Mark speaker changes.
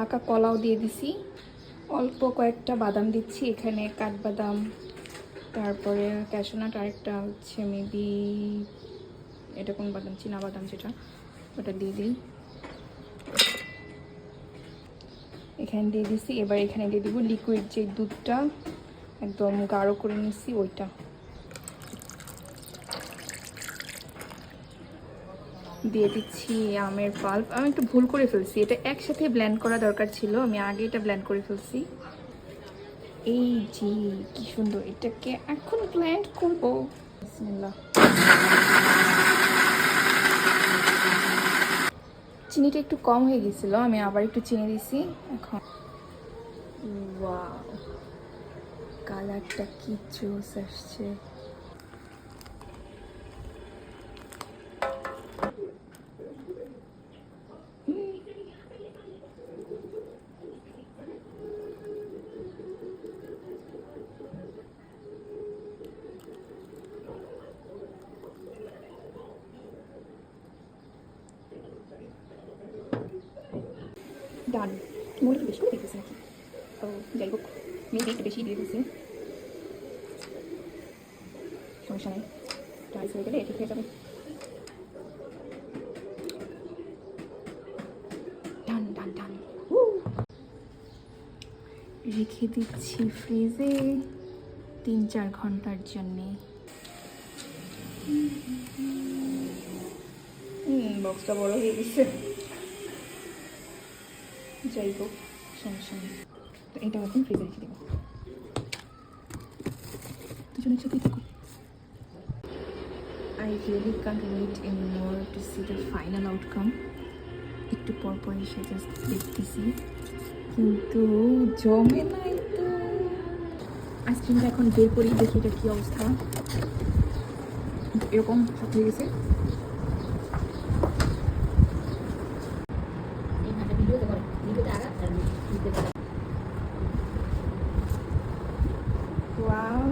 Speaker 1: পাকা কলাও দিয়ে দিছি, অল্প কয়েকটা বাদাম দিচ্ছি এখানে, কাঠবাদাম, তারপরে ক্যাশনাট, আরেকটা হচ্ছে মেবি এটা কোন বাদাম, চীনা বাদাম যেটা, ওটা দিয়ে দিই। এখানে দিয়ে দিছি। এবার এখানে দিয়ে দিব লিকুইড যে দুধটা একদম গাঢ় করে নিছি ওইটা। দিয়ে দিচ্ছি আমের পাল্প। আমি একটু ভুল করে ফেলছি, এটা একসাথে ব্লেন্ড করা দরকার ছিল, আমি আগে এটা ব্লেন্ড করে ফেলছি। এই যে কি সুন্দর, এটাকে এখন ব্লেন্ড করব। বিসমিল্লাহ। চিনিটা একটু কম হয়ে গেছিল, আমি আবার একটু চিনি দিছি এখন। ওয়াও, কালারটা কি জোস আসছে। ডান। মনে কি বেশি করে দিতেছে নাকি? ও যাই হোক, মেবি একটু বেশি দিয়ে দিয়েছি, সমস্যা নেই, রাইস হয়ে গেলে ঠিক হয়ে যাবে। ডান ডান ডান। রেখে দিচ্ছি ফ্রিজে 3-4 ঘন্টার জন্যে। বক্সটা বড় হয়ে গেছে, যাই হোক সমস্যা নেই। তো এটা এখন ফ্রিজে রেখে দেবো। দুজনের সাথে থাকো। I really can't wait anymore to see the final outcome. একটু পর পর এসে জাস্ট দেখতেছি, কিন্তু জমে নাই তো। আইসক্রিমটা এখন বের করি, দেখি এটা কি অবস্থা। এরকম সব হয়ে গেছে। ওয়াও,